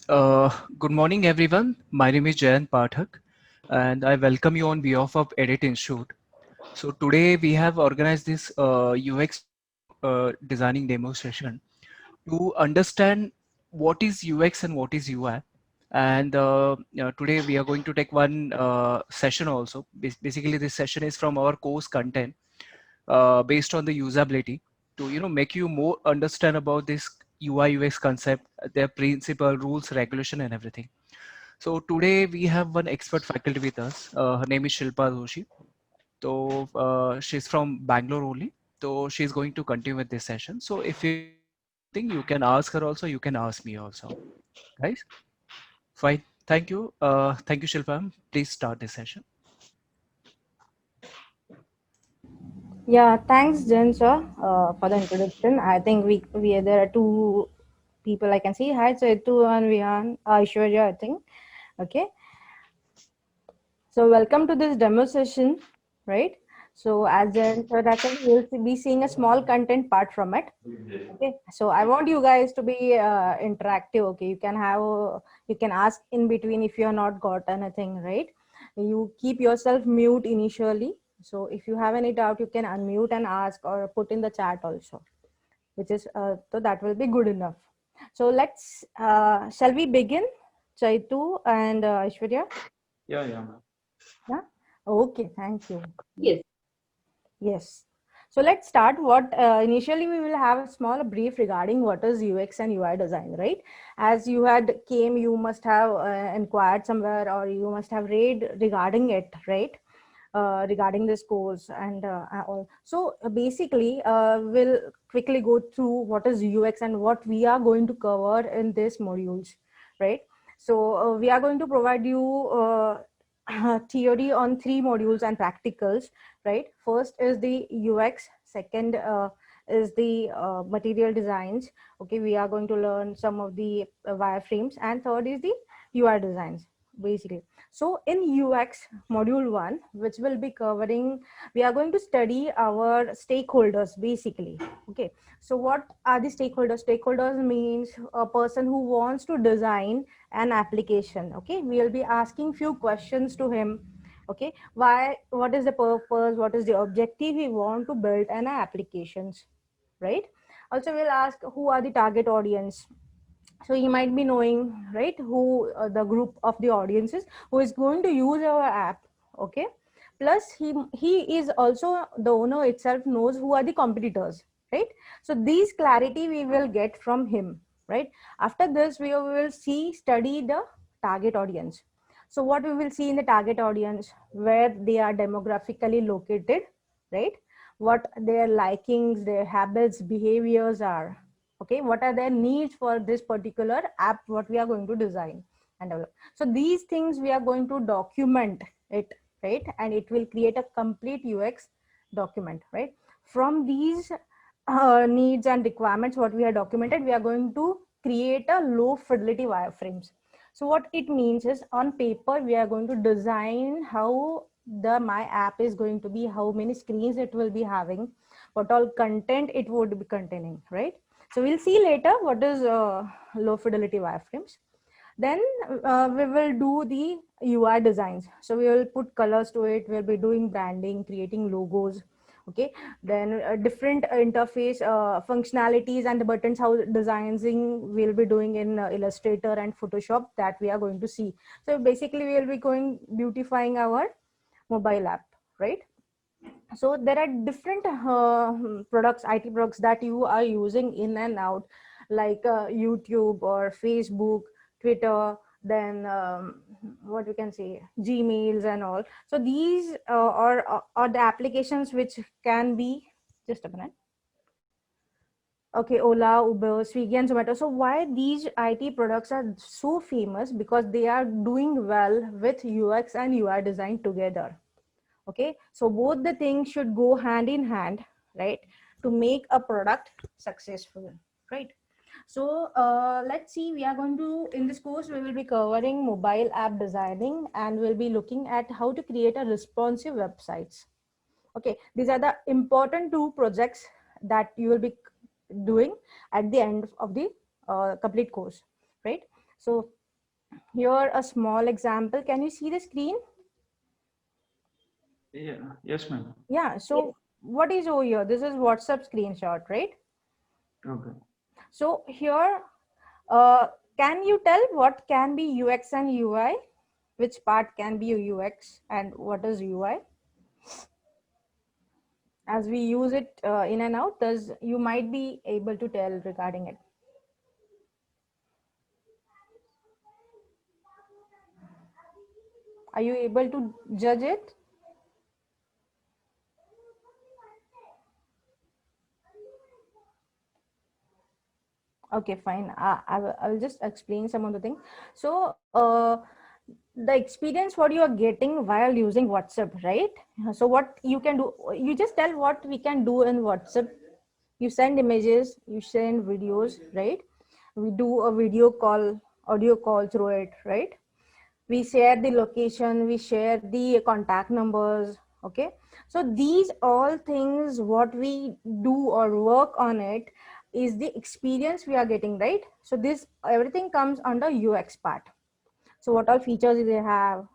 Good morning, everyone. My name is Jayant Pathak, and I welcome you on behalf of Edit Institute. So today we have organized this UX designing demo session to understand what is UX and what is UI. And today we are going to take one session also. Basically, this session is from our course content based on the usability to make you more understand about this UI UX concept, their principle, rules, regulation, and everything. So today we have one expert faculty with us. Her name is Shilpa Doshi. So she's from Bangalore only. So she's going to continue with this session. So if you have anything, you can ask her also. You can ask me also. Guys, fine. Thank you. Thank you, Shilpa. Please start this session. Yeah, thanks, Jen sir, for the introduction. I think we there are two people I can see. Hi, Chetu and Vihan, Aishwarya, I think. Okay, so welcome to this demo session, right? So as Jen sir actually we'll be seeing a small content part from it. Okay, so I want you guys to be interactive. Okay, you can ask in between if you are not got anything right. You keep yourself mute initially. So if you have any doubt, you can unmute and ask or put in the chat also, which is so that will be good enough. So let's shall we begin, Chaitu and Aishwarya? Yeah, yeah, ma'am. Yeah. Okay. Thank you. Yes. Yes. So let's start. What initially we will have a small brief regarding what is UX and UI design, right? As you had came, you must have inquired somewhere or you must have read regarding it, right? Regarding this course and all. So basically, we'll quickly go through what is UX and what we are going to cover in this modules, right? So we are going to provide you theory on 3 modules and practicals, right? First is the UX, second is the material designs. Okay, we are going to learn some of the wireframes, and third is the UI designs, basically. So in UX module 1, which will be covering, we are going to study our stakeholders, basically. Okay, so what are the stakeholders? Stakeholders means a person who wants to design an application. Okay, we will be asking few questions to him. Okay, why, what is the purpose, what is the objective we want to build an applications, right? Also we'll ask who are the target audience. So you might be knowing, right, who the group of the audiences who is going to use our app. Okay, plus he is also the owner itself knows who are the competitors, right? So these clarity we will get from him, right? After this we will see study the target audience. So what we will see in the target audience, where they are demographically located, right? What their likings, their habits, behaviors are. Okay, what are their needs for this particular app what we are going to design and develop. So these things we are going to document it, right? And it will create a complete UX document, right? From these needs and requirements what we have documented, we are going to create a low fidelity wireframes. So what it means is, on paper we are going to design how the my app is going to be, how many screens it will be having, what all content it would be containing, right? So we'll see later what is low fidelity wireframes. Then we will do the UI designs. So we will put colors to it. We'll be doing branding, creating logos. Okay. Then different interface functionalities and the buttons, how designing we'll be doing in Illustrator and Photoshop, that we are going to see. So basically we'll be going beautifying our mobile app, right? So there are different products, IT products that you are using in and out, like YouTube or Facebook, Twitter, then what we can say, Gmails and all. So these are the applications which can be, just a minute. Okay, Ola, Uber, Swiggy, and Zomato. So why these IT products are so famous? Because they are doing well with UX and UI design together. Okay, so both the things should go hand in hand, right, to make a product successful, right? So let's see, we are going to, in this course we will be covering mobile app designing, and we'll be looking at how to create a responsive websites. Okay, these are the important 2 projects that you will be doing at the end of the complete course, right? So Here a small example. Can you see the screen? Yeah. Yes, ma'am. Yeah. So what is over here? This is WhatsApp screenshot, right? Okay. So here, uh, can you tell what can be UX and UI? Which part can be UX and what is UI? As we use it in and out, does you might be able to tell regarding it. Are you able to judge it? Okay, fine. I will just explain some of the things. So, the experience what you are getting while using WhatsApp, right? So, what you can do, you just tell what we can do in WhatsApp. You send images, you send videos, right? We do a video call, audio call through it, right? We share the location, we share the contact numbers. Okay, so these all things what we do or work on it is the experience we are getting, right? So this everything comes under UX part. So what all features they have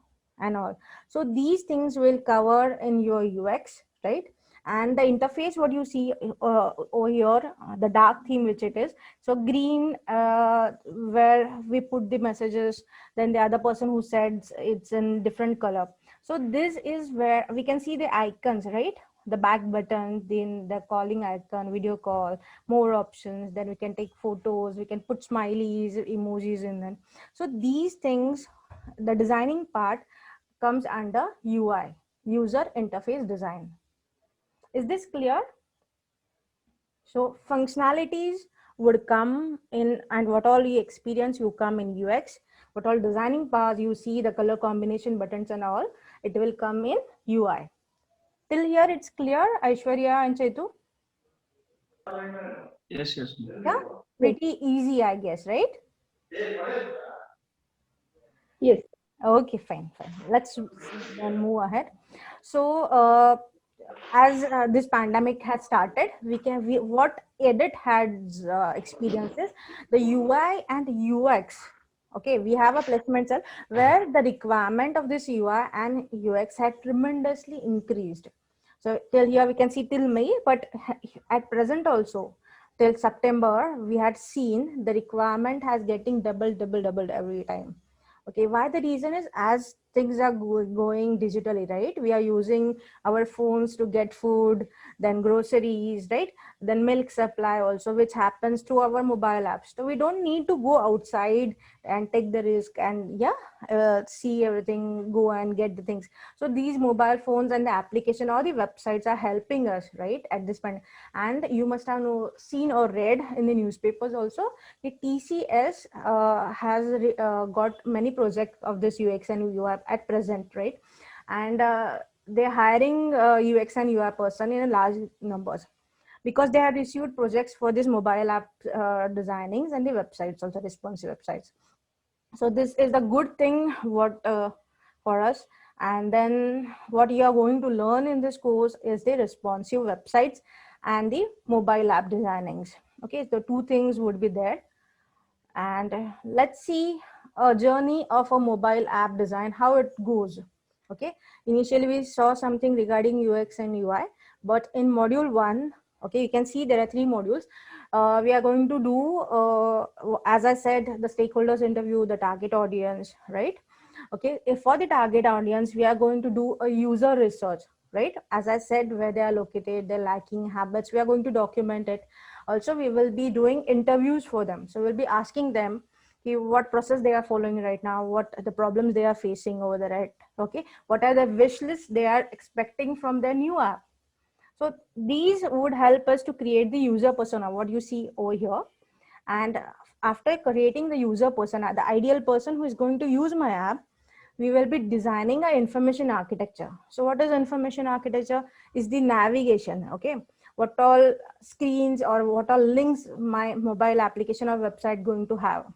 and all, so these things will cover in your UX, right? And the interface what you see over here, the dark theme which it is, so green, where we put the messages, then the other person who said it's in different color. So this is where we can see the icons, right? The back button, then the calling icon, video call, more options, then we can take photos, we can put smileys, emojis in them. So these things, the designing part comes under UI, user interface design. Is this clear? So functionalities would come in, and what all you experience you come in UX, what all designing parts you see, the color combination buttons and all, it will come in UI. Till here it's clear, Aishwarya and Chetu? Yes, yes, ma'am. Yeah, pretty easy, I guess, right? Yes. Okay, fine. Let's then move ahead. So, as this pandemic has started, what edit has experiences the UI and UX. Okay, we have a placement cell where the requirement of this UI and UX had tremendously increased. So till here we can see till May, but at present also till September we had seen the requirement has getting doubled every time. Okay, why the reason is as things are going digitally, right? We are using our phones to get food, then groceries, right? Then milk supply also, which happens through our mobile apps. So we don't need to go outside and take the risk and see everything, go and get the things. So these mobile phones and the application or the websites are helping us, right, at this point. And you must have seen or read in the newspapers also, the TCS has got many projects of this UX and UI at present, right? And they're hiring UX and UI person in a large numbers because they have received projects for this mobile app designings and the websites, also responsive websites. So this is the good thing what for us. And then what you are going to learn in this course is the responsive websites and the mobile app designings. Okay, the two things would be there. And let's see a journey of a mobile app design, how it goes. Okay, initially we saw something regarding UX and UI, but in module 1, okay, you can see there are 3 modules. We are going to do as I said, the stakeholders interview, the target audience, right? Okay, if for the target audience we are going to do a user research, right? As I said, where they are located, their liking, habits, we are going to document it. Also we will be doing interviews for them, so we'll be asking them what process they are following right now, what the problems they are facing over there, right? Okay, what are the wish lists they are expecting from their new app. So these would help us to create the user persona, what you see over here. And after creating the user persona, the ideal person who is going to use my app, we will be designing a information architecture. So what is information architecture? Is the navigation, okay? What all screens or what all links my mobile application or website going to have,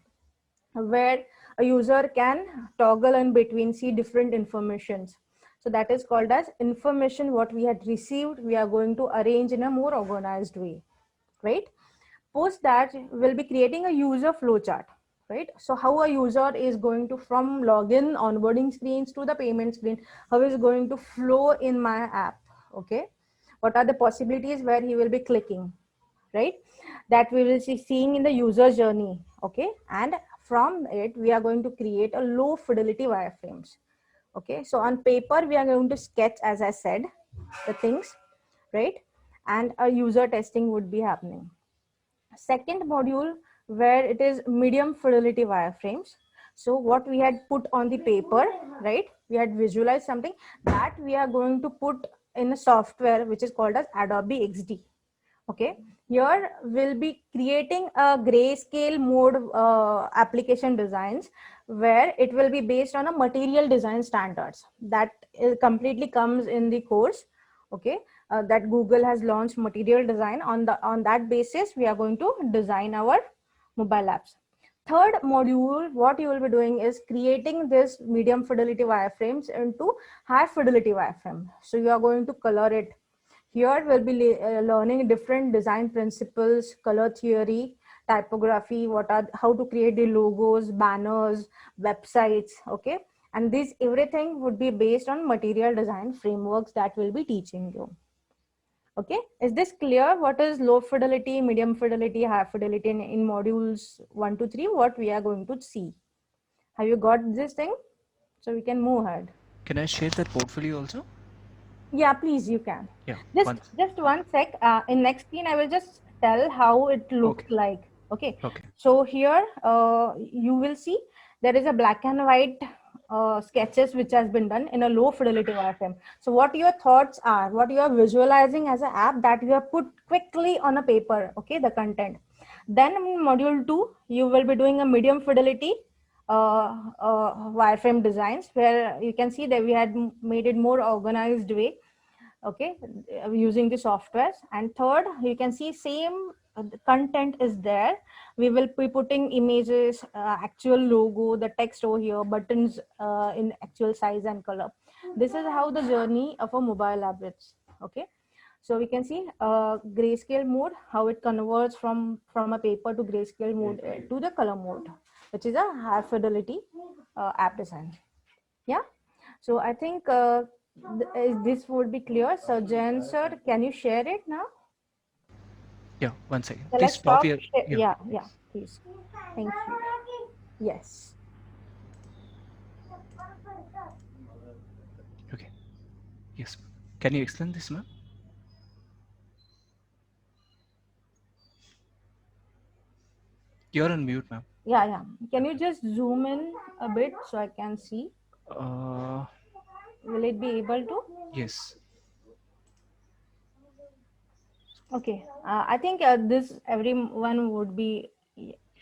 where a user can toggle in between, see different informations. So that is called as information what we had received, we are going to arrange in a more organized way, right? Post that, we'll be creating a user flow chart. right? So how a user is going to from login onboarding screens to the payment screen, how is going to flow in my app, okay? What are the possibilities where he will be clicking, right? That we will see seeing in the user journey, okay? And from it, we are going to create a low fidelity wireframes, okay? So on paper, we are going to sketch, as I said, the things, right? And a user testing would be happening. Second module where it is medium fidelity wireframes. So what we had put on the paper, right? We had visualized something that we are going to put in a software which is called as Adobe XD. Okay, here we'll be creating a grayscale mode application designs where it will be based on a material design standards that completely comes in the course. Okay, that Google has launched material design. On that basis, we are going to design our mobile apps. Third module, what you will be doing is creating this medium fidelity wireframes into high fidelity wireframe. So you are going to color it. Here we'll be learning different design principles, color theory, typography, how to create the logos, banners, websites, okay? And this everything would be based on material design frameworks that we'll be teaching you. Okay, is this clear? What is low fidelity, medium fidelity, high fidelity in modules 1 to 3, what we are going to see? Have you got this thing? So we can move ahead. Can I share that portfolio also? Yeah, please, you can. Yeah. Just one sec. In next screen, I will just tell how it looks like. Okay. Okay. So here, you will see there is a black and white sketches which has been done in a low fidelity wireframe. So what your thoughts are, what you are visualizing as an app that you have put quickly on a paper, okay, the content. Then in module 2, you will be doing a medium fidelity wireframe designs where you can see that we had made it more organized way, okay, using the softwares. And third, you can see same the content is there. We will be putting images, actual logo, the text over here, buttons in actual size and color. This is how the journey of a mobile app is, okay? So we can see grayscale mode, how it converts from a paper to grayscale mode to the color mode, which is a high fidelity app design. Yeah. So I think this would be clear. So Jen sir, can you share it now? Yeah, one second. So Please let's stop stop. here. Yeah, please. Thank you. Yes. Okay. Yes. Can you explain this, ma'am? You're on mute, ma'am. Yeah. Can you just zoom in a bit so I can see? Will it be able to? Yes. Okay. I think this everyone would be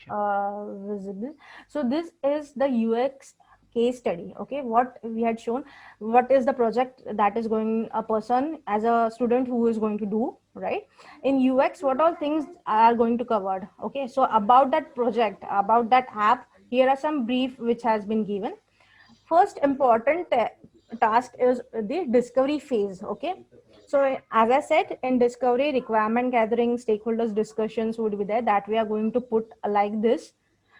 visible. So this is the UX case study. Okay, what we had shown, what is the project that is going a person as a student who is going to do, right? In UX, what all things are going to covered. Okay, so about that project, about that app, here are some brief which has been given. First important task is the discovery phase. Okay, so as I said, in discovery, requirement gathering, stakeholders discussions would be there, that we are going to put like this.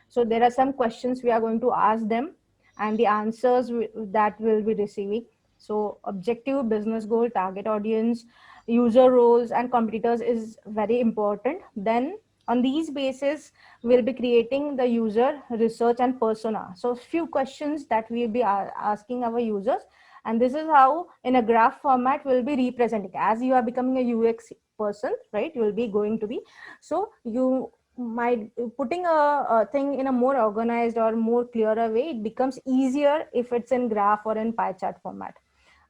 So there are some questions we are going to ask them and the answers that we'll be receiving. So objective, business goal, target audience, user roles and competitors is very important. Then on these basis, we'll be creating the user research and persona. So few questions that we'll be asking our users. And this is how in a graph format we'll be representing. As you are becoming a UX person, right? You will be going to be. So you might putting a thing in a more organized or more clearer way, it becomes easier if it's in graph or in pie chart format.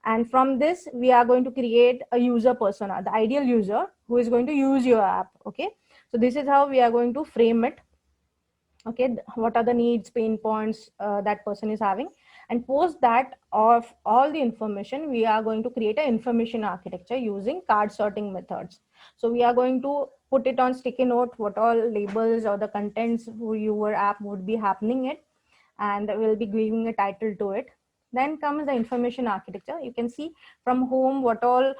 And from this, we are going to create a user persona, the ideal user who is going to use your app. Okay. So this is how we are going to frame it. Okay. What are the needs, pain points that person is having? And post that of all the information, we are going to create an information architecture using card sorting methods. So we are going to put it on sticky note, what all labels or the contents your app would be happening it, and we'll be giving a title to it. Then comes the information architecture. You can see from home what all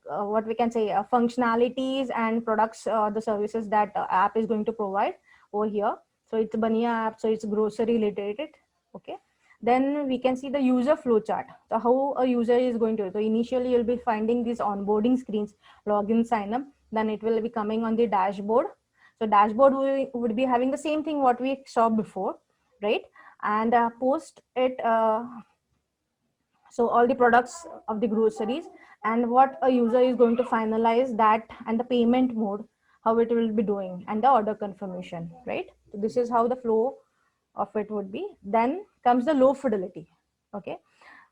what we can say functionalities and products, the services that app is going to provide over here. So it's Bania app, so it's grocery related. Okay. Then we can see the user flow chart. So how a user is going to, so initially you'll be finding these onboarding screens, login, sign up, then it will be coming on the dashboard. So dashboard would be having the same thing what we saw before, right? And post it, so all the products of the groceries and what a user is going to finalize that, and the payment mode, how it will be doing, and the order confirmation, right? So this is how the flow of it would be. Then comes the low fidelity. Okay,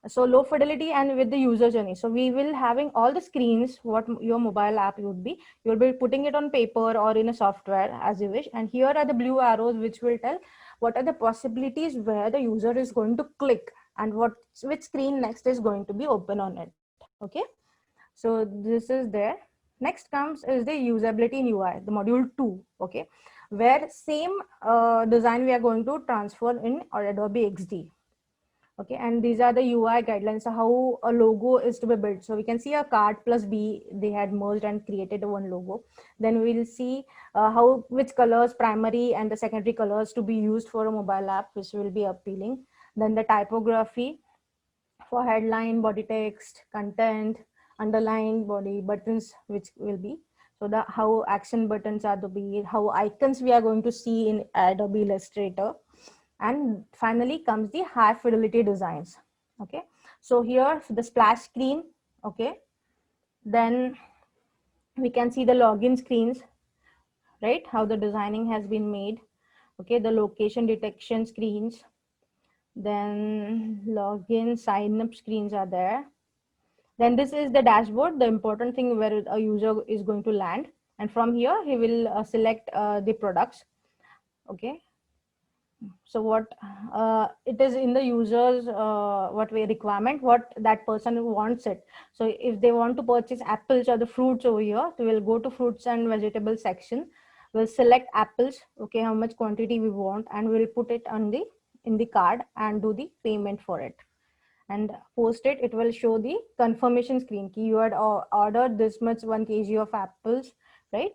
so low fidelity and with the user journey, so we will having all the screens what your mobile app would be, you'll be putting it on paper or in a software as you wish, and here are the blue arrows which will tell what are the possibilities where the user is going to click and which screen next is going to be open on it. Okay, so this is there. Next comes is the usability in UI, the module 2. Okay, where same design we are going to transfer in or Adobe XD. Okay, and these are the UI guidelines, so how a logo is to be built. So we can see a cart plus B, they had merged and created one logo. Then we'll see how which colors primary and the secondary colors to be used for a mobile app, which will be appealing. Then the typography for headline, body text, content, underline, body buttons, which will be, so the how action buttons are to be, how icons we are going to see in Adobe Illustrator. And finally comes the high fidelity designs. Okay, so here the splash screen. Okay, then we can see the login screens, right, how the designing has been made. Okay, the location detection screens, then login sign up screens are there. Then this is the dashboard, the important thing where a user is going to land, and from here he will select the products. Okay, so what it is in the users what way requirement, what that person wants it. So if they want to purchase apples or the fruits over here, we will go to fruits and vegetable section, we'll select apples. Okay, how much quantity we want, and we'll put it on the in the card and do the payment for it and post it. It will show the confirmation screen key, you had ordered this much 1 kg of apples, right?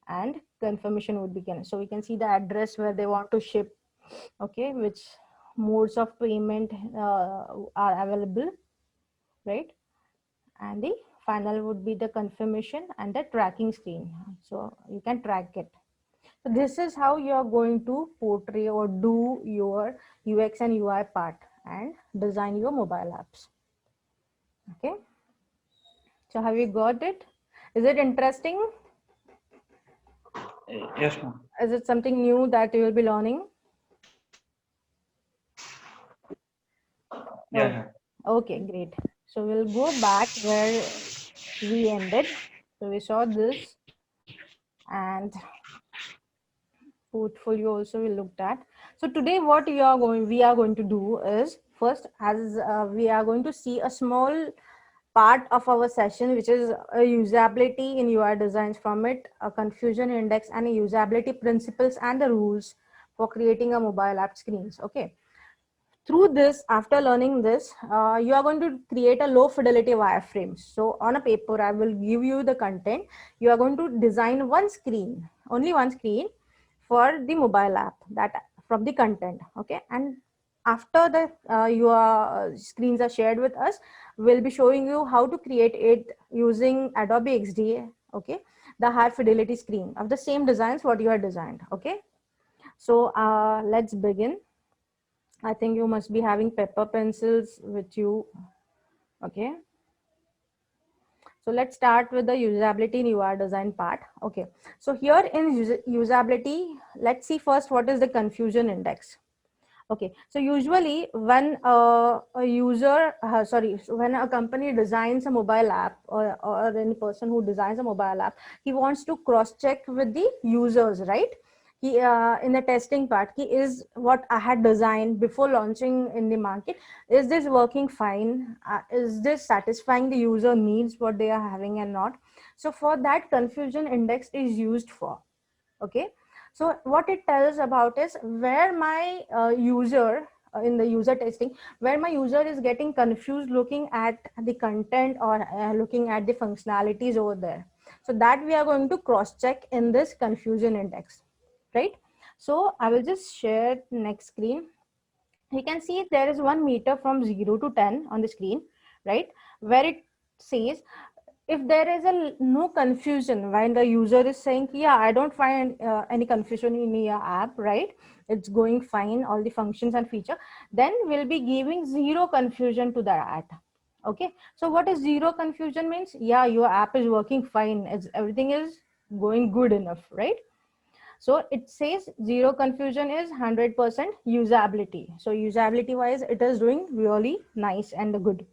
And confirmation would begin. So we can see the address where they want to ship. Okay, which modes of payment are available, right? And the final would be the confirmation and the tracking screen, so you can track it. So this is how you are going to portray or do your UX and UI part and design your mobile apps. Okay, so have you got it? Is it interesting? Yes, ma'am. Is it something new that you will be learning? Yeah. Okay, great. So we'll go back where we ended. So we saw this and portfolio also we looked at. So today what we are going to do is first, as we are going to see a small part of our session, which is a usability in UI designs, from it a confusion index and a usability principles and the rules for creating a mobile app screens. Okay, through this, after learning this, you are going to create a low fidelity wireframe. So on a paper, I will give you the content. You are going to design one screen, only one screen for the mobile app, that from the content. Okay, and after the your screens are shared with us, we'll be showing you how to create it using Adobe XD. Okay, the high fidelity screen of the same designs what you are designed. Okay, so let's begin. I think you must be having paper pencils with you. Okay. So let's start with the usability in UI design part. Okay. So here in usability, let's see first what is the confusion index. Okay. So usually when a user, when a company designs a mobile app, or any person who designs a mobile app, he wants to cross check with the users, right? He, in the testing part, is what I had designed before launching in the market, is this working fine? Is this satisfying the user needs what they are having and not? So for that, confusion index is used for. Okay, so what it tells about is where my user in the user testing, where my user is getting confused looking at the content or looking at the functionalities over there. So that we are going to cross check in this confusion index, right? So I will just share next screen. You can see there is 1 meter from 0 to 10 on the screen, right? Where it says, if there is no confusion when the user is saying, yeah, I don't find any confusion in your app, right? It's going fine, all the functions and feature, then we'll be giving zero confusion to the app. Okay, so what is zero confusion means? Yeah, your app is working fine, everything is going good enough, right? So it says zero confusion is 100% usability. So usability wise, it is doing really nice and good.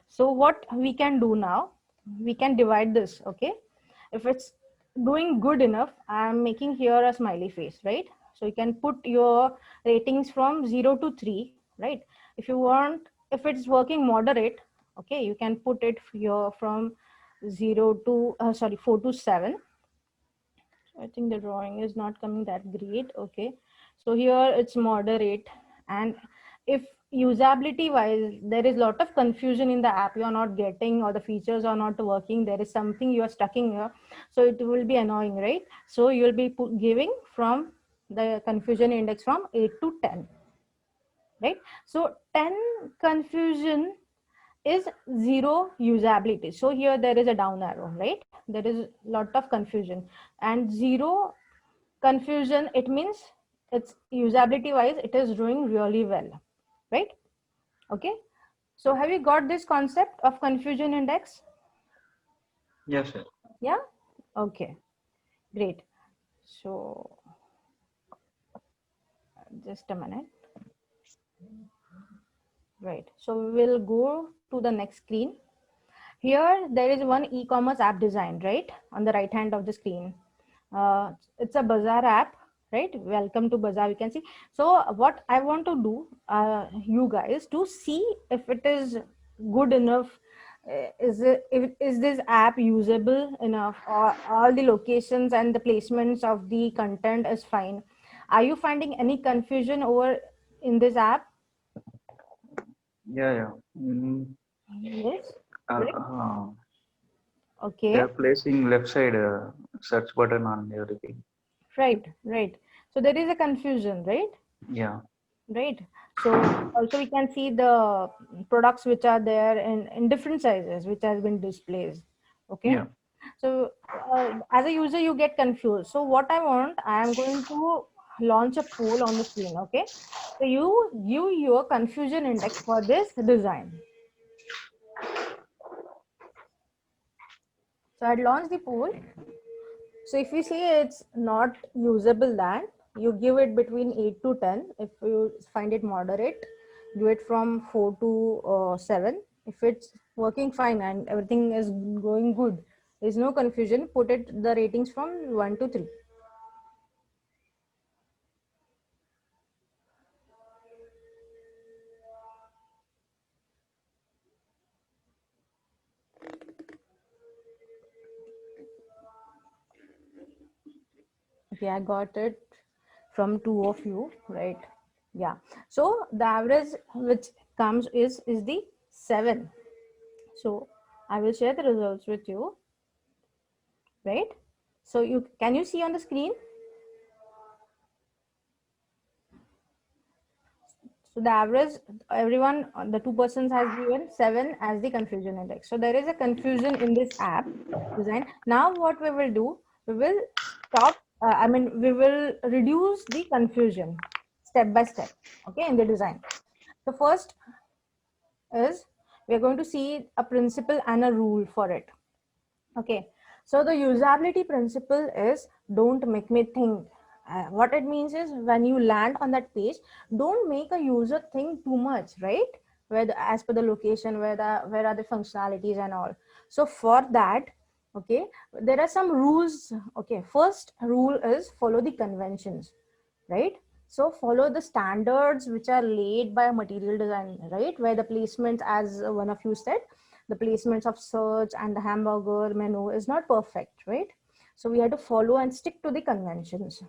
So what we can do now, we can divide this. Okay, if it's doing good enough, I'm making here a smiley face, right? So you can put your ratings from 0 to 3, right? If you want, if it's working moderate, okay, you can put it here from 0 to 4 to 7. I think the drawing is not coming that great. Okay, so here it's moderate, and if usability wise there is a lot of confusion in the app, you are not getting, or the features are not working, there is something you are stuck in here, so it will be annoying, right? So you will be giving from the confusion index from 8 to 10, right? So 10 confusion is zero usability. So here there is a down arrow, right? There is a lot of confusion, and zero confusion, it means it's usability wise it is doing really well, right? Okay, so have you got this concept of confusion index? Yes, sir. Yeah, okay, great. So just a minute, right? So we will go to the next screen. Here there is one e-commerce app design, right, on the right hand of the screen. It's a Bazaar app, right? Welcome to Bazaar, you can see. So what I want to do, you guys, to see if it is good enough, is this app usable enough, or all the locations and the placements of the content is fine. Are you finding any confusion over in this app? Yeah, yeah. Mm, Yes, uh, correct. uh, they Okay, are placing left side search button on everything. right. So there is a confusion, right? Yeah, Right, so also we can see the products which are there in different sizes which has been displayed. Okay, yeah. so as a user you get confused. So what I want, I am going to launch a poll on the screen. Okay, so you give your confusion index for this design. So I'd launch the poll. So if you see it's not usable, then you give it between 8 to 10. If you find it moderate, do it from 4 to 7. If it's working fine and everything is going good, there's no confusion, put it the ratings from 1 to 3. Okay, I got it from two of you, right? Yeah. So the average which comes is the 7. So I will share the results with you, right? So you can you see on the screen? So the average, everyone, the two persons has given 7 as the confusion index. So there is a confusion in this app design. Now what we will do, we will stop, we will reduce the confusion step by step, okay, in the design. So first is, we are going to see a principle and a rule for it. Okay, so the usability principle is don't make me think. What it means is when you land on that page, don't make a user think too much, right? As per the location, where are the functionalities and all. So for that, okay, there are some rules. Okay, first rule is follow the conventions, right? So follow the standards which are laid by a material design, right? Where the placements, as one of you said, the placements of search and the hamburger menu is not perfect, right? So we have to follow and stick to the conventions.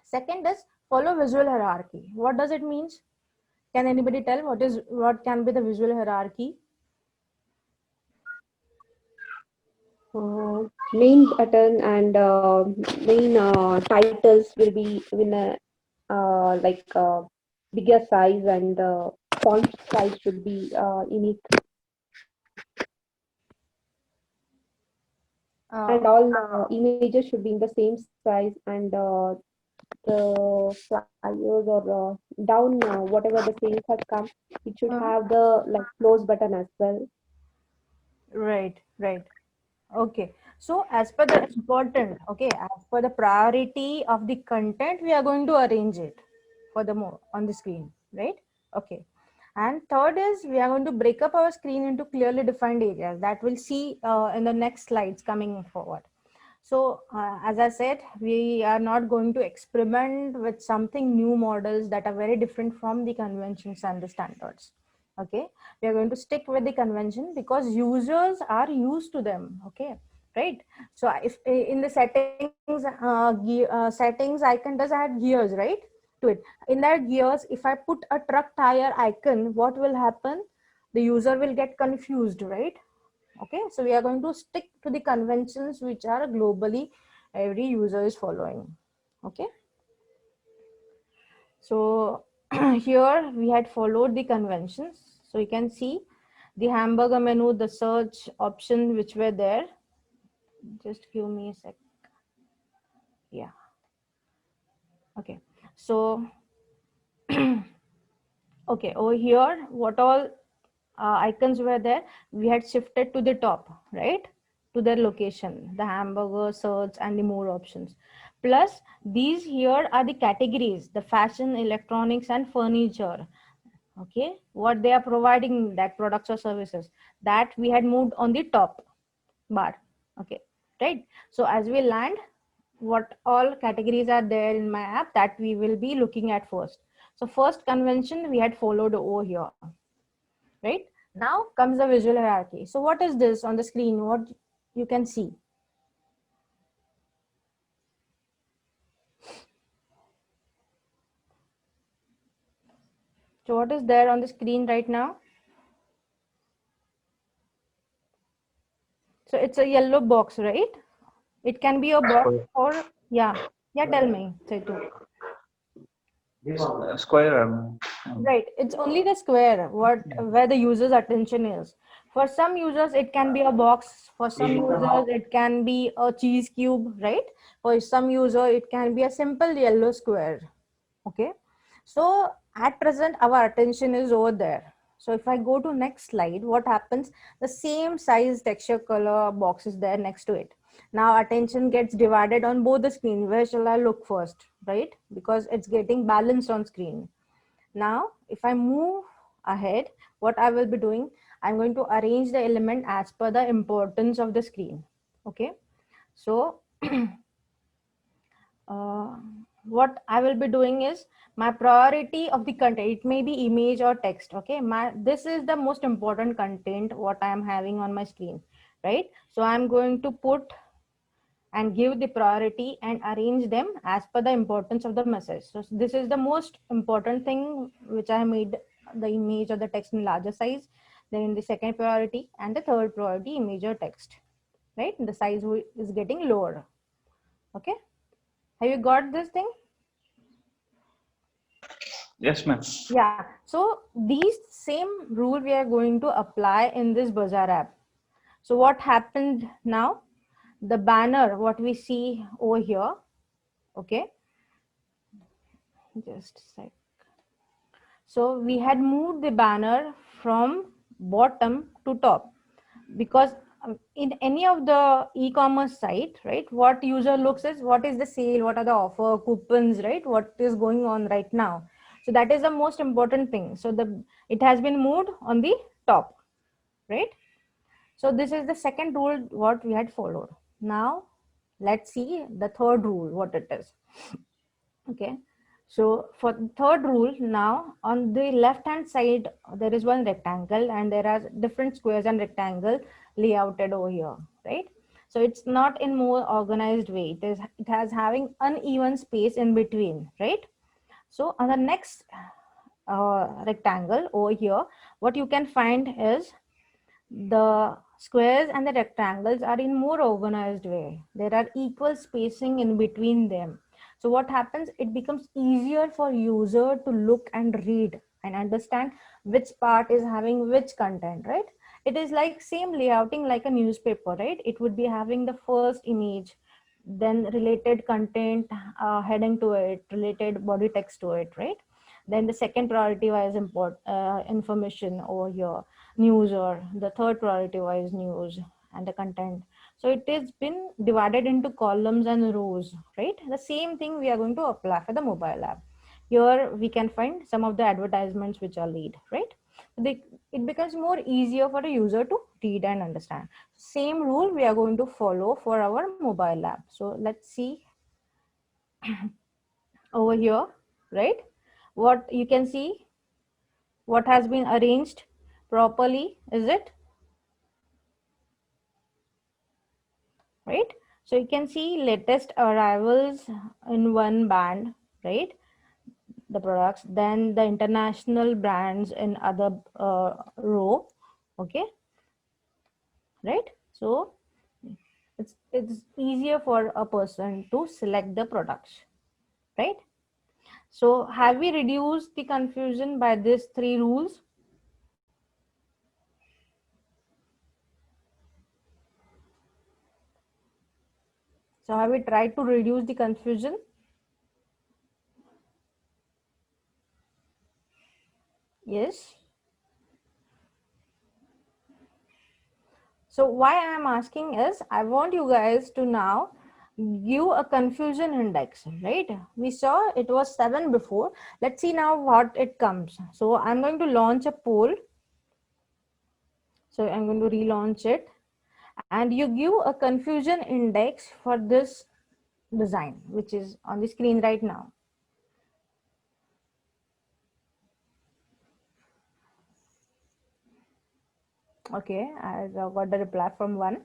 Second is follow visual hierarchy. What does it mean? Can anybody tell what can be the visual hierarchy? Main button and main titles will be in a like bigger size, and font size should be unique, and all images should be in the same size, and the flyers or down whatever the sales has come, it should have the like close button as well. Right, right. Okay. So as per the important, okay, as per the priority of the content, we are going to arrange it for the more on the screen, right? Okay. And third is we are going to break up our screen into clearly defined areas that we'll see in the next slides coming forward. So as I said, we are not going to experiment with something new models that are very different from the conventions and the standards. Okay, we are going to stick with the convention because users are used to them. Okay, right. So if in the settings, settings icon does add gears, right? To it. In that gears, if I put a truck tire icon, what will happen? The user will get confused, right? Okay, so we are going to stick to the conventions which are globally every user is following. Okay, so here we had followed the conventions, so you can see the hamburger menu, the search option which were there. Just give me a sec. Yeah. Okay, so okay, over here what all icons were there, we had shifted to the top, right, to their location, the hamburger, search, and the more options. Plus these here are the categories, the fashion, electronics, and furniture. Okay, what they are providing, that products or services, that we had moved on the top bar. Okay, right. So as we land, what all categories are there in my app, that we will be looking at first. So first convention we had followed over here, right? Now comes the visual hierarchy. So what is this on the screen? What you can see? So what is there on the screen right now? So it's a yellow box, right? It can be a box Square. or yeah. Yeah, tell me, Setu. Square. Right, it's only the square what where the user's attention is. For some users it can be a box, for some users it can be a cheese cube, right? For some user it can be a simple yellow square. Okay, so at present our attention is over there. So if I go to next slide, what happens, the same size texture color box is there next to it. Now attention gets divided on both the screen. Where shall I look first, right? Because it's getting balanced on screen. Now, if I move ahead, what I will be doing, I'm going to arrange the element as per the importance of the screen. Okay, so what I will be doing is my priority of the content. It may be image or text. Okay, this is the most important content what I am having on my screen, right? So I'm going to put and give the priority and arrange them as per the importance of the message. So this is the most important thing which I made the image or the text in larger size. Then the second priority and the third priority image or text, right? The size is getting lower. Okay. Have you got this thing? Yes, ma'am. Yeah. So these same rule we are going to apply in this Bazaar app. So what happened now? The banner, what we see over here. Okay. Just a sec. So we had moved the banner from bottom to top because in any of the e-commerce site, right, what user looks is what is the sale, what are the offer coupons, right, what is going on right now. So that is the most important thing. So it has been moved on the top, right? So this is the second rule what we had followed. Now let's see the third rule what it is. Okay, so for the third rule, now on the left hand side there is one rectangle and there are different squares and rectangle layouted over here, right? So it's not in more organized way. It has having uneven space in between, right? So on the next rectangle over here, what you can find is the squares and the rectangles are in more organized way. There are equal spacing in between them. So what happens, it becomes easier for user to look and read and understand which part is having which content, right? It is like same layouting like a newspaper, right? It would be having the first image, then related content, heading to it, related body text to it, right? Then the second priority wise information over here, news, or the third priority wise news and the content. So it has been divided into columns and rows, right? The same thing we are going to apply for the mobile app. Here we can find some of the advertisements which are lead, right? It becomes more easier for a user to read and understand. Same rule we are going to follow for our mobile app. So let's see over here, right? What you can see, what has been arranged properly, is it? Right? So you can see latest arrivals in one band, right? The products, then the international brands in other row, okay, right? So it's easier for a person to select the products, right? So have we reduced the confusion by these three rules? So have we tried to reduce the confusion? Yes. So why I am asking is, I want you guys to now give a confusion index, right? We saw it was 7 before. Let's see now what it comes. So I'm going to launch a poll. So I'm going to relaunch it. And you give a confusion index for this design, which is on the screen right now. Okay, I got the reply from one.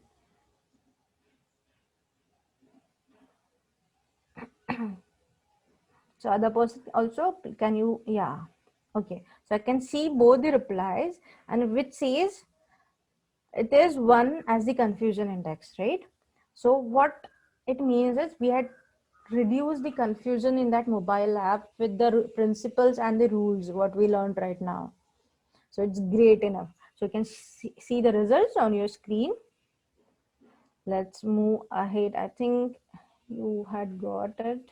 So other person also, can you, yeah. Okay, so I can see both the replies, and which says it is 1 as the confusion index, right? So what it means is we had reduced the confusion in that mobile app with the principles and the rules, what we learned right now. So it's great enough. So you can see the results on your screen. Let's move ahead. I think you had got it.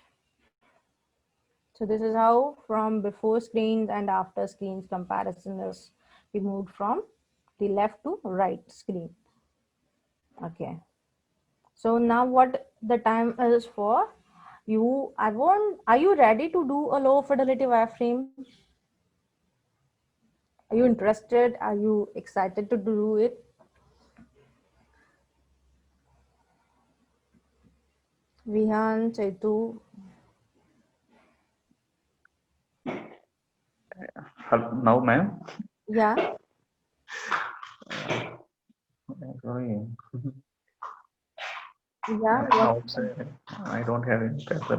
So this is how from before screens and after screens comparison is. We moved from the left to right screen. Okay. So now what the time is for you, are you ready to do a low fidelity wireframe? Are you interested? Are you excited to do it? Vihan, Chaitu. Now, ma'am. Yeah. Sorry. Yeah. Outside, I don't have any paper.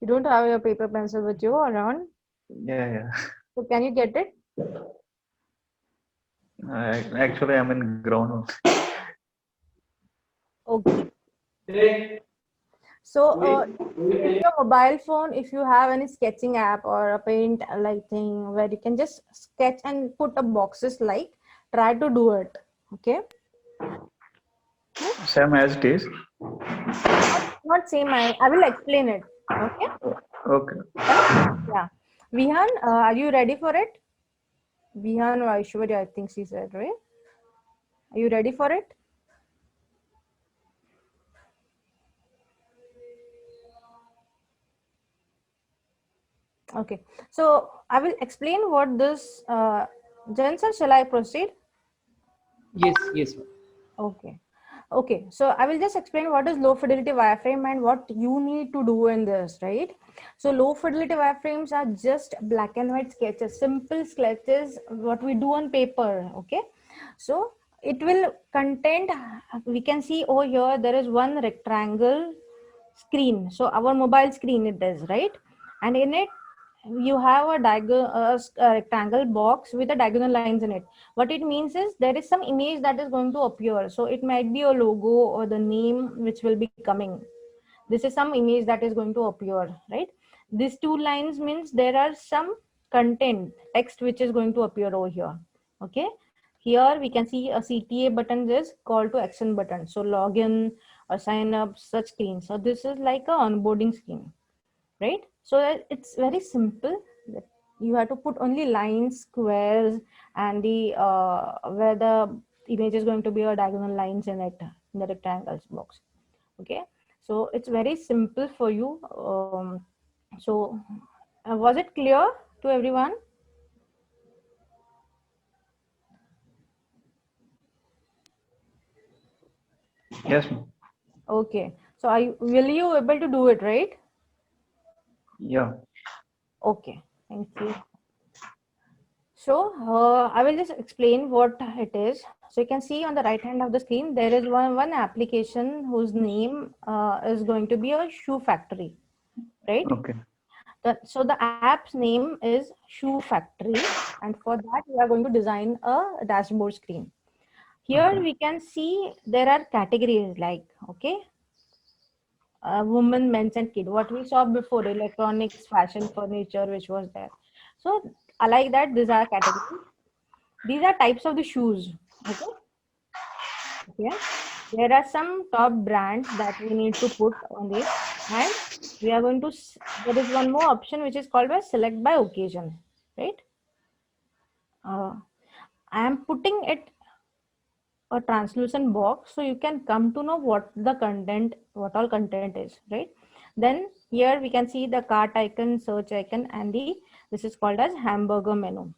You don't have your paper pencil with you around? Yeah. So can you get it? Actually, I'm in ground. Okay. So in your mobile phone, if you have any sketching app or a paint like thing where you can just sketch and put a boxes, like try to do it. Okay. Same as it is. Not same. I will explain it. Okay. Okay. Yeah. Vihan, are you ready for it? Vihan or Aishwarya, I think she said, right? Are you ready for it? Okay. So I will explain what this, Jen sir, shall I proceed? Yes. Okay. Okay. So I will just explain what is low fidelity wireframe and what you need to do in this, right? So low fidelity wireframes are just black and white sketches, simple sketches, what we do on paper. Okay. So it will contain, we can see over here, there is one rectangle screen. So our mobile screen it is, right? And in it, you have a rectangle box with a diagonal lines in it. What it means is there is some image that is going to appear. So it might be a logo or the name which will be coming. This is some image that is going to appear, right? These two lines means there are some content text which is going to appear over here. Okay, here we can see a CTA button is call to action button, so login or sign up such screen. So this is like a onboarding screen, right? So it's very simple. You have to put only lines, squares, and the where the image is going to be a diagonal lines in it, in the rectangles box. Okay, so it's very simple for you. So was it clear to everyone? Yes, ma'am. Okay, so will you able to do it, right? Yeah. Okay, thank you. So I will just explain what it is. So you can see on the right hand of the screen, there is one application whose name is going to be a shoe factory, right? Okay. So the app's name is Shoe Factory, and for that we are going to design a dashboard screen. Here Okay. we can see there are categories like, okay, women, men's, and kid. What we saw before, electronics, fashion, furniture, which was there. So I like that these are categories. These are types of the shoes. Okay. Okay. There are some top brands that we need to put on it, and we are going to. There is one more option which is called by select by occasion, right? I am putting it a translucent box so you can come to know what the content, what all content is, right? Then here we can see the cart icon, search icon, and this is called as hamburger menu.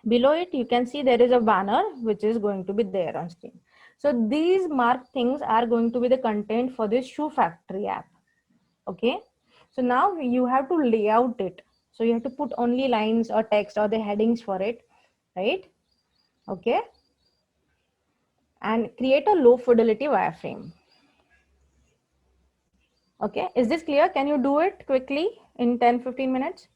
Below it you can see there is a banner which is going to be there on screen. So these marked things are going to be the content for this Shoe Factory app. Okay, so now you have to lay out it. So you have to put only lines or text or the headings for it, right? Okay, and create a low fidelity wireframe. Okay, is this clear? Can you do it quickly in 10-15 minutes?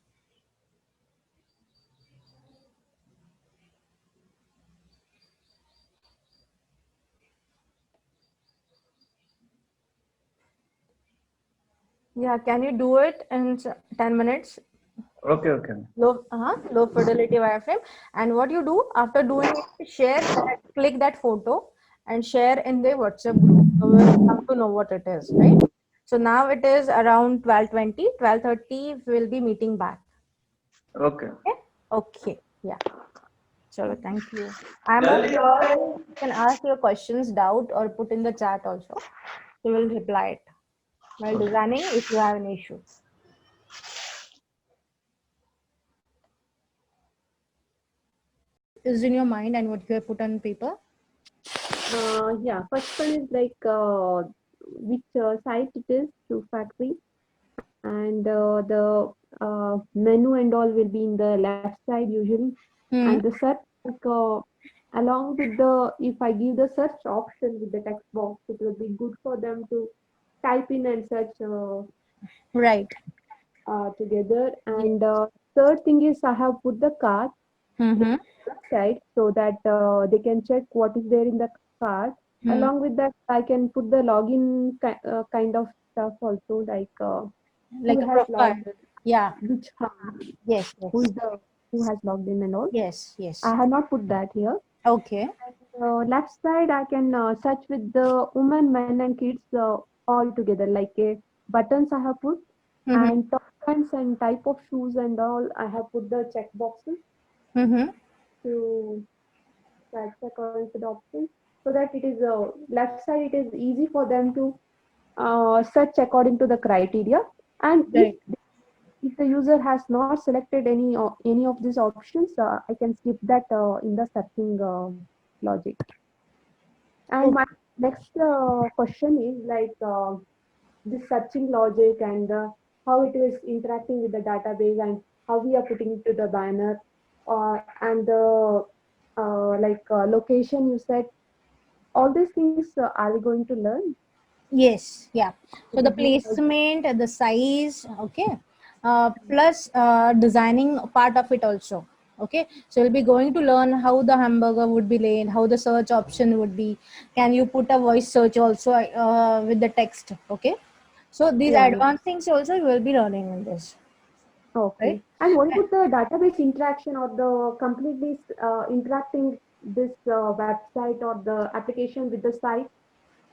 Yeah, can you do it in 10 minutes? Okay. Okay. Low fidelity wireframe. And what you do after doing it, share that, click that photo and share in the WhatsApp group. So we'll come to know what it is, right? So now it is around 12:20, 12:30. We'll be meeting back. Okay. Okay. Okay. Yeah. So thank you. I'm open. You can ask your questions, doubt, or put in the chat also. We will reply it while designing if you have an issue. Is in your mind and what you have put on paper? Yeah, first one is like which site it is, Shoe Factory, and the menu and all will be in the left side usually, and the search like, along with the, if I give the search option with the text box, it will be good for them to type in and search Right. together. And third thing is I have put the cart Mm-hmm. website so that they can check what is there in the cart. Along with that, I can put the login kind of stuff also, like Like who a has profile. logged in, Yeah. which Yes. who Yes. is the who has logged in and all. Yes. Yes. I have not put that here. Okay. Left side, I can search with the women, men, and kids all together. Like buttons, I have put, Mm-hmm. and top pants and type of shoes and all. I have put the check boxes Mm-hmm. to check according to the options, so that it is left side. It is easy for them to search according to the criteria. And Right. if the user has not selected any of these options, I can skip that in the searching logic. And my next question is like this searching logic and how it is interacting with the database and how we are putting it to the banner and the location you said. All these things are we going to learn? Yes. Yeah. It So the will be placement, the size. Okay. plus designing part of it also. Okay, so we'll be going to learn how the hamburger would be laid, how the search option would be. Can you put a voice search also with the text? Okay, so these Yeah, yeah. advanced things also you will be learning in this, right? Okay. And what about the database interaction or the completely interacting this website or the application with the site?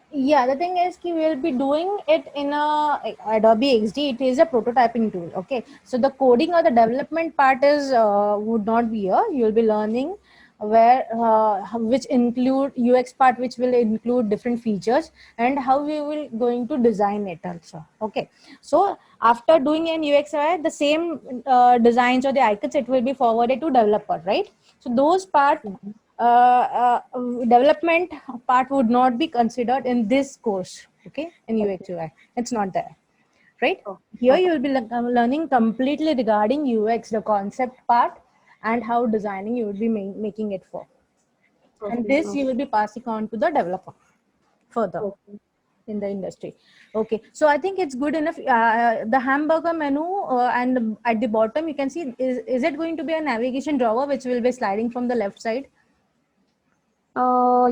Yeah, the thing is we will be doing it in a Adobe XD. It is a prototyping tool. Okay, so the coding or the development part is would not be here. You will be learning where which include UX part, which will include different features, and how we will going to design it also. Okay, so after doing an UX UI, the same designs or the icons, it will be forwarded to developer, right? So those part development part would not be considered in this course. Okay, in UX UI it's not there, right? Oh, Here okay. you will be learning completely regarding UX, the concept part, and how designing you will be making it for, and Okay. this you will be passing on to the developer further Okay. in the industry. Okay, so I think it's good enough. The hamburger menu, and at the bottom you can see, is it going to be a navigation drawer which will be sliding from the left side?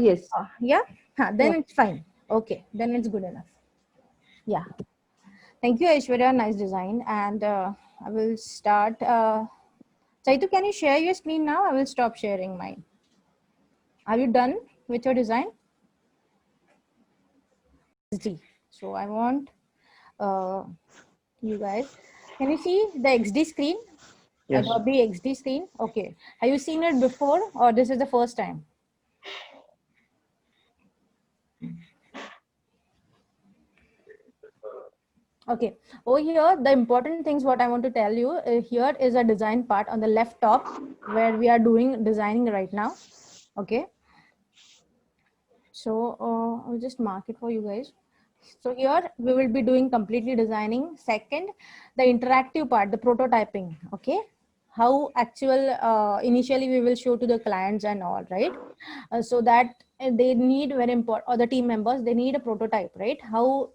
Yes. Yeah, then Yeah. it's fine. Okay, then it's good enough. Yeah, thank you, Aishwarya. Nice design. And I will start. Chaitu, can you share your screen now? I will stop sharing mine. Are you done with your design? XD. So I want you guys. Can you see the XD screen? Yes. Adobe XD screen. Okay. Have you seen it before, or this is the first time? Okay, over here, the important things what I want to tell you, here is a design part on the left top where we are doing designing right now. Okay, so I'll just mark it for you guys. So here we will be doing completely designing. Second, the interactive part, the prototyping. Okay, how actual initially we will show to the clients and all, right? So that they need very important, or the team members, they need a prototype, right? How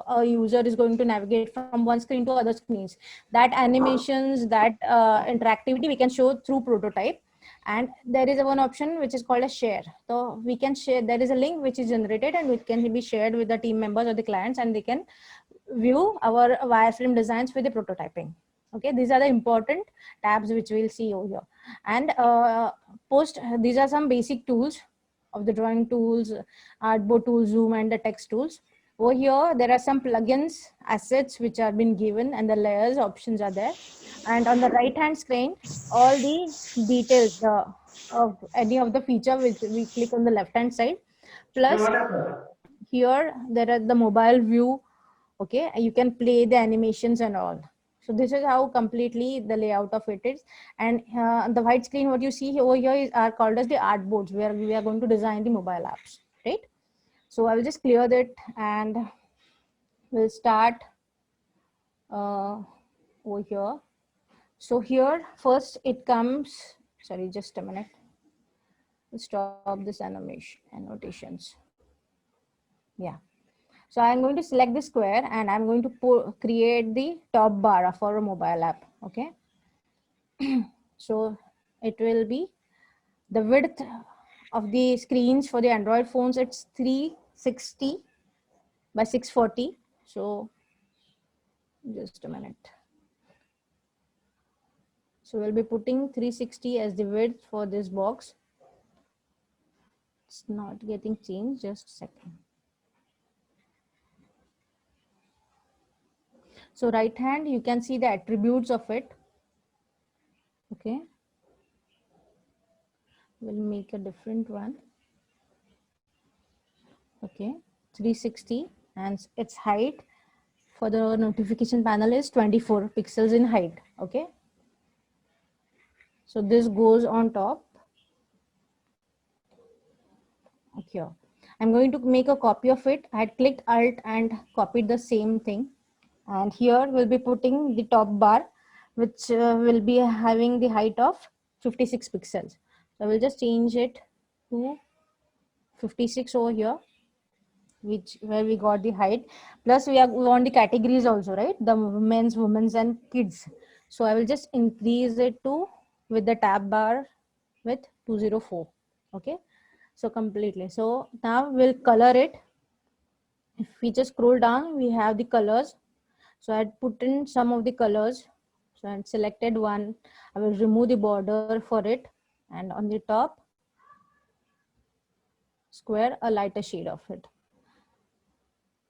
a user is going to navigate from one screen to other screens. That animations, that interactivity we can show through prototype. And there is a one option which is called a share. So we can share, there is a link which is generated and it can be shared with the team members or the clients, and they can view our wireframe designs with the prototyping. Okay, these are the important tabs which we'll see over here. And post, these are some basic tools of the drawing tools, artboard tools, zoom, and the text tools. Over here there are some plugins, assets which are been given, and the layers options are there. And on the right hand screen, all the details of any of the feature which we click on the left hand side. Plus here there are the mobile view. Okay, you can play the animations and all. So this is how completely the layout of it is. And the white screen what you see over here are called as the artboards, where we are going to design the mobile apps, right? So I will just clear that and we'll start over here. So here first it comes, sorry, just a minute. Stop this animation annotations. Yeah. So I'm going to select the square and I'm going to create the top bar for a mobile app. Okay. So it will be the width of the screens for the Android phones. It's 360 by 640. So just a minute. So we'll be putting 360 as the width for this box. It's not getting changed. Just a second. So right hand, you can see the attributes of it. Okay. We'll make a different one. Okay. 360, and its height for the notification panel is 24 pixels in height. Okay. So this goes on top. Okay. I'm going to make a copy of it. I had clicked Alt and copied the same thing. And here we'll be putting the top bar, which will be having the height of 56 pixels. So we'll just change it to 56 over here. where we got the height. Plus we want the categories also, right? The men's, women's and kids. So I will just increase it to with the tab bar with 204. Okay. So completely. So now we'll color it. If we just scroll down, we have the colors. So I had put in some of the colors. So I selected one. I will remove the border for it, and on the top square a lighter shade of it.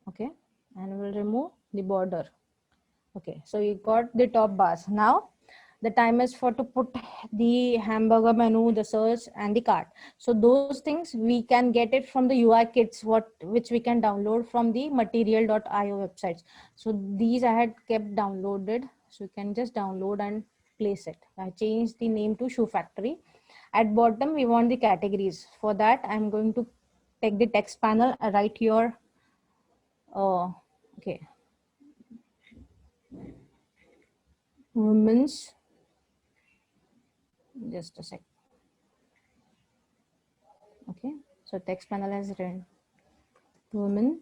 Okay, and we'll remove the border. Okay, so you got the top bars. Now the time is for to put the hamburger menu, the search and the cart. So those things we can get it from the UI kits, which we can download from the material.io websites. So these I had kept downloaded, so you can just download and place it. I changed the name to Shoe Factory. At bottom we want the categories. For that I'm going to take the text panel, write your okay, women's, just a sec. Okay, so text panel has written women,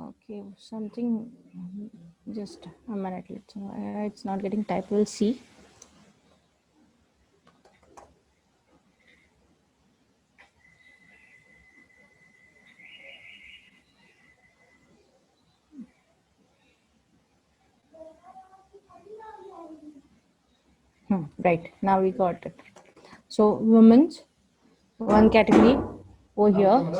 okay, something, just a minute, it's not getting typed, we'll see. Right, now we got it. So women's, one category over here.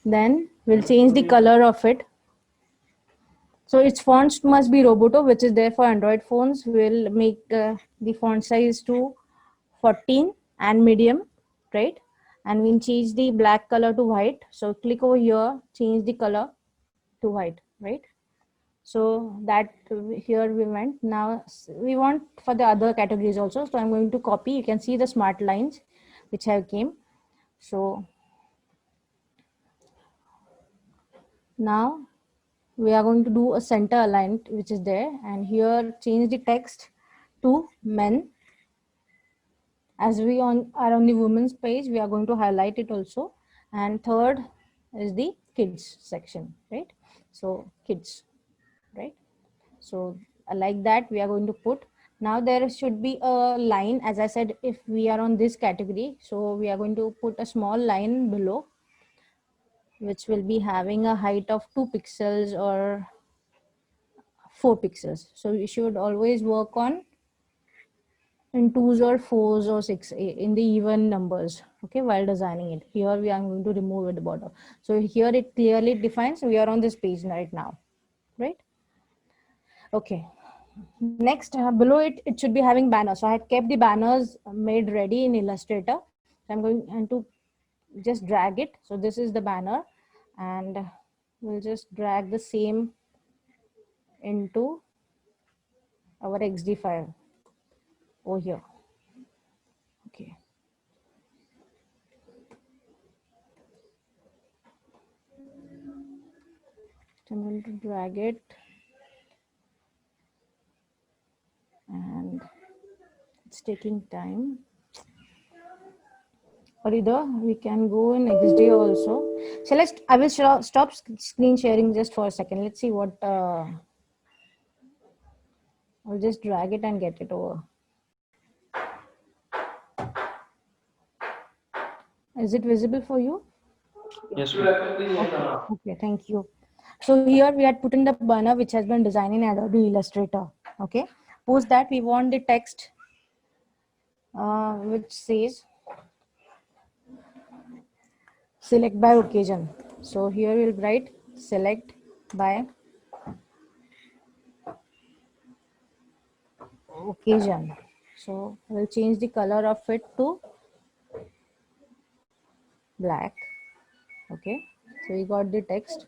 Then we'll change the color of it. So its fonts must be Roboto, which is there for Android phones. We'll make the font size to 14 and medium, right? And we'll change the black color to white. So click over here, change the color to white, right? So that here we went. Now we want for the other categories also. So I'm going to copy. You can see the smart lines which have came. So now we are going to do a center aligned, which is there, and here change the text to men. As we are on the women's page, we are going to highlight it also. And third is the kids section, right? So kids, right? So like that we are going to put. Now there should be a line, as I said, if we are on this category, so we are going to put a small line below, which will be having a height of 2 pixels or 4 pixels. So we should always work on in 2s or 4s or 6 in the even numbers, okay, while designing it. Here we are going to remove at the bottom. So here it clearly defines we are on this page right now, right? Okay. Next, below it, it should be having banners. So I had kept the banners made ready in Illustrator. So I'm going to just drag it. So this is the banner, and we'll just drag the same into our XD file over here. Okay. So I'm going to drag it, and it's taking time. Or either we can go in XD also. So I will stop screen sharing just for a second. Let's see what, I'll just drag it and get it over. Is it visible for you? Yes, ma'am. Okay, thank you. So here we had put in the banner which has been designed in Adobe Illustrator. Okay. Post that we want the text which says select by occasion. So here we'll write select by occasion. So we'll change the color of it to black. Okay, so we got the text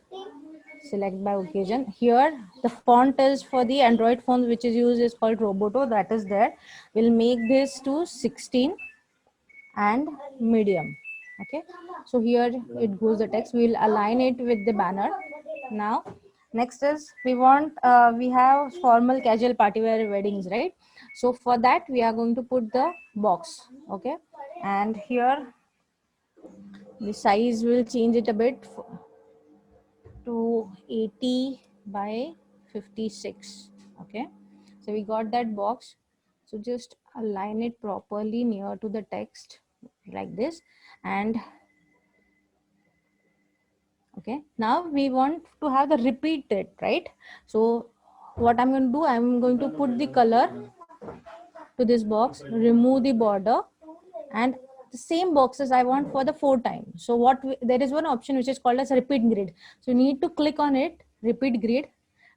select by occasion. Here the font is for the Android phones which is used is called Roboto, that is there. We'll make this to 16 and medium. Okay, so here it goes the text. We will align it with the banner. Now next is we have formal casual party wear weddings, right? So for that we are going to put the box. Okay, and here the size will change it a bit to 80 by 56. Okay, so we got that box. So just align it properly near to the text like this. And okay, now we want to have the repeated, right? So what I'm going to do, I'm going to put the color to this box, remove the border, and the same boxes I want for the 4 times. So there is one option which is called as repeat grid. So you need to click on it, repeat grid,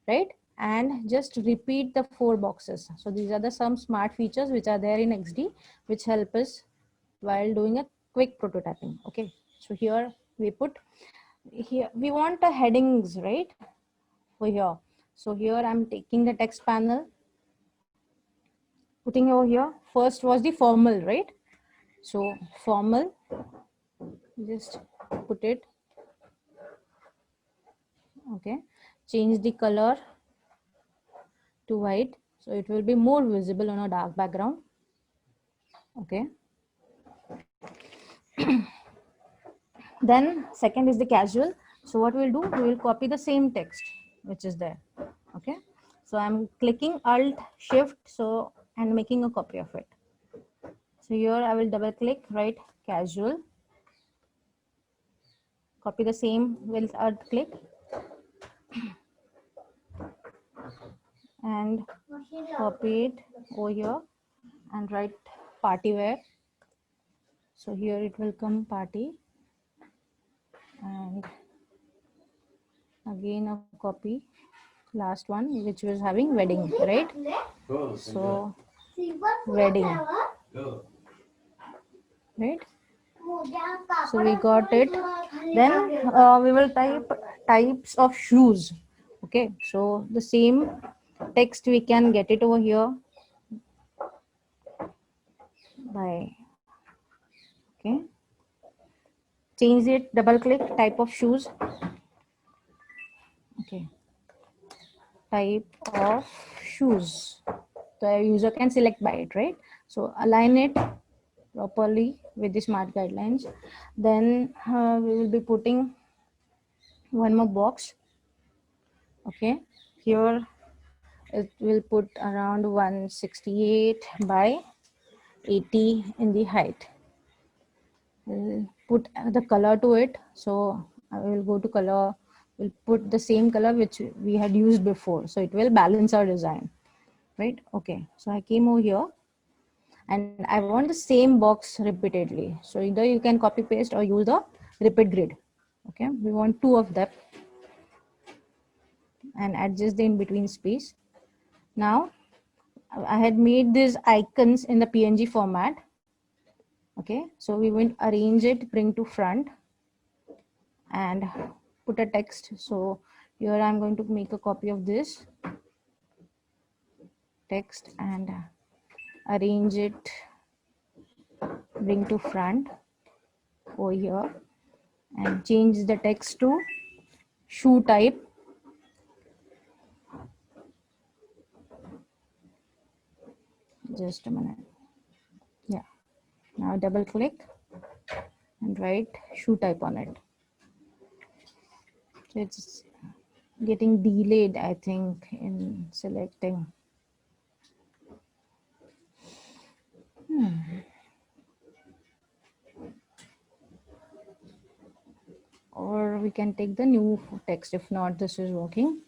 right? And just repeat the 4 boxes. So these are the some smart features which are there in XD, which help us while doing a quick prototyping. Okay, so here we put, here we want the headings, right? For here, so here I'm taking the text panel, putting over here. First was the formal, right? So formal, just put it. Okay, change the color to white, so it will be more visible on a dark background. Okay. Then second is the casual. So what we'll do, we will copy the same text which is there. Okay, so I'm clicking Alt Shift, so and making a copy of it. So here I will double click, write casual, copy the same with Alt click, and copy it over here and write party wear. So here it will come party, and again a copy last one which was having wedding, right? So wedding, right? So we got it. Then we will type types of shoes. Okay, so the same text we can get it over here by, okay, change it, double click, type of shoes. Okay, type of shoes, the user can select by it, right? So align it properly with the smart guidelines. Then we will be putting one more box. Okay, here it will put around 168 by 80 in the height. We'll put the color to it. So I will go to color, we'll put the same color which we had used before, so it will balance our design, right? Okay, so I came over here and I want the same box repeatedly. So either you can copy paste or use the repeat grid. Okay, we want 2 of them, and adjust the in between space. Now I had made these icons in the PNG format. Okay, so we will arrange it, bring to front, and put a text. So here I'm going to make a copy of this text and arrange it, bring to front over here, and change the text to shoe type. Just a minute. Yeah, now double click and write shoe type on it. So it's getting delayed, I think, in selecting. Or we can take the new text if not this is working.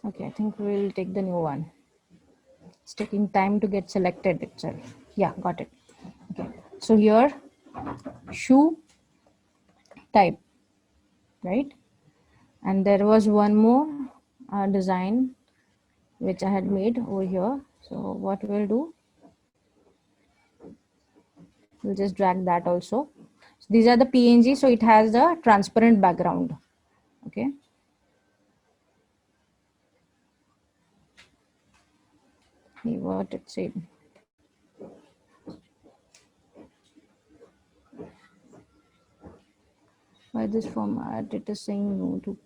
Okay, I think we'll take the new one. It's taking time to get selected itself. Yeah, got it. Okay, so here shoe type, right? And there was one more design which I had made over here. So what we'll do, we'll just drag that also. So these are the PNG, so it has the transparent background. Okay, See what it said. By this format, it is saying no to.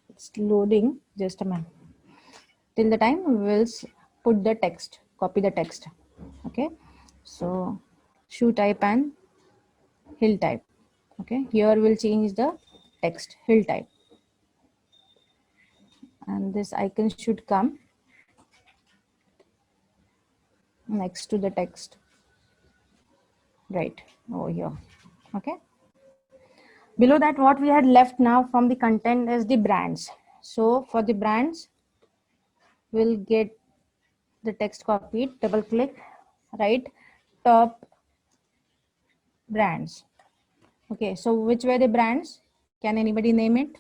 It's loading. Just a minute. Till the time we will put the text, copy the text. Okay. So shoe type and hill type. Okay. Here we'll change the text, hill type. And this icon should come next to the text. Right over here. Okay. Below that, what we had left now from the content is the brands. So for the brands, we'll get the text copied, double click, right, top brands. Okay, so which were the brands? Can anybody name it?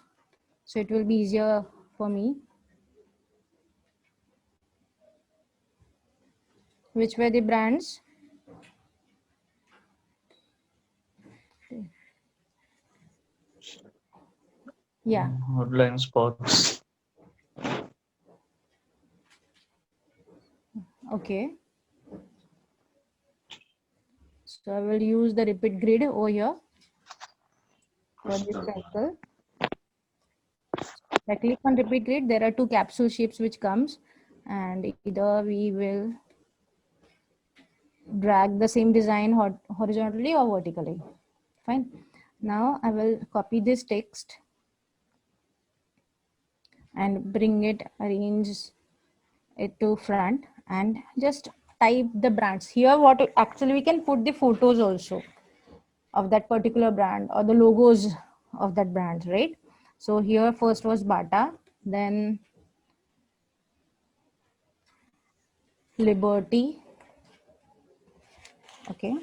So it will be easier for me. Which were the brands? Yeah. Woodline Sports. Okay. So I will use the repeat grid over here for this cycle. I click on repeat grid. There are two capsule shapes which comes, and either we will drag the same design horizontally or vertically. Fine. Now I will copy this text and bring it, arrange it to front, and just type the brands. Here what actually we can put the photos also of that particular brand or the logos of that brand, right? So here first was Bata, then Liberty, okay,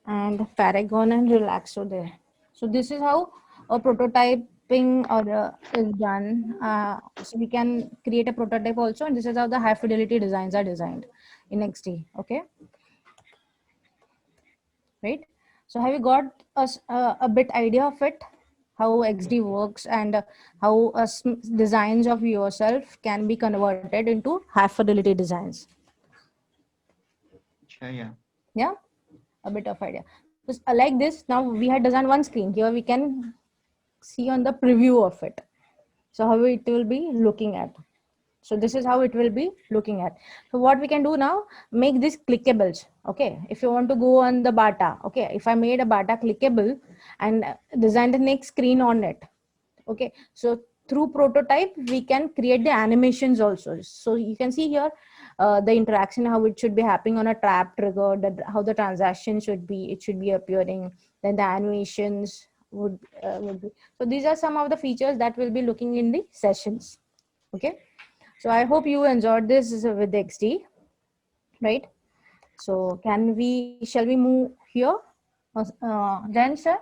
and Paragon and Relaxo there. So this is how a prototyping is done. So we can create a prototype also, and this is how the high fidelity designs are designed in XD. Okay, right? So have you got a bit idea of it, how XD works, and how designs of yourself can be converted into high fidelity designs? Yeah. Yeah, a bit of idea. Just like this, now we had designed one screen. Here we can see on the preview of it. So how it will be looking at. So this is how it will be looking at. So what we can do now, make this clickables. Okay, if you want to go on the Bata, okay, if I made a Bata clickable and designed the next screen on it, okay, so through prototype we can create the animations also. So you can see here the interaction, how it should be happening on a trap trigger, how the transaction should be, it should be appearing, then the animations would be. So these are some of the features that will be looking in the sessions. Okay, so I hope you enjoyed this with XD, right? So shall we move here? Then sir?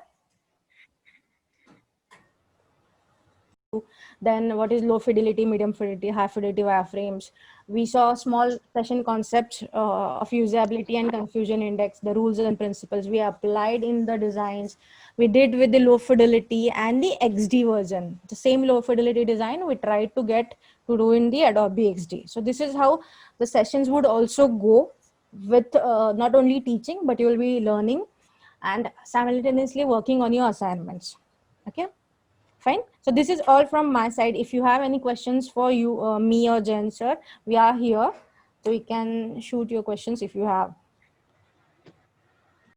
Then what is low fidelity, medium fidelity, high fidelity wireframes? We saw small session concepts of usability and confusion index, the rules and principles we applied in the designs. We did with the low fidelity and the XD version. The same low fidelity design we tried to get to do in the Adobe XD. So this is how the sessions would also go with not only teaching, but you will be learning and simultaneously working on your assignments. Okay. Fine. So this is all from my side. If you have any questions for you, me or Jen sir, we are here. So you can shoot your questions if you have.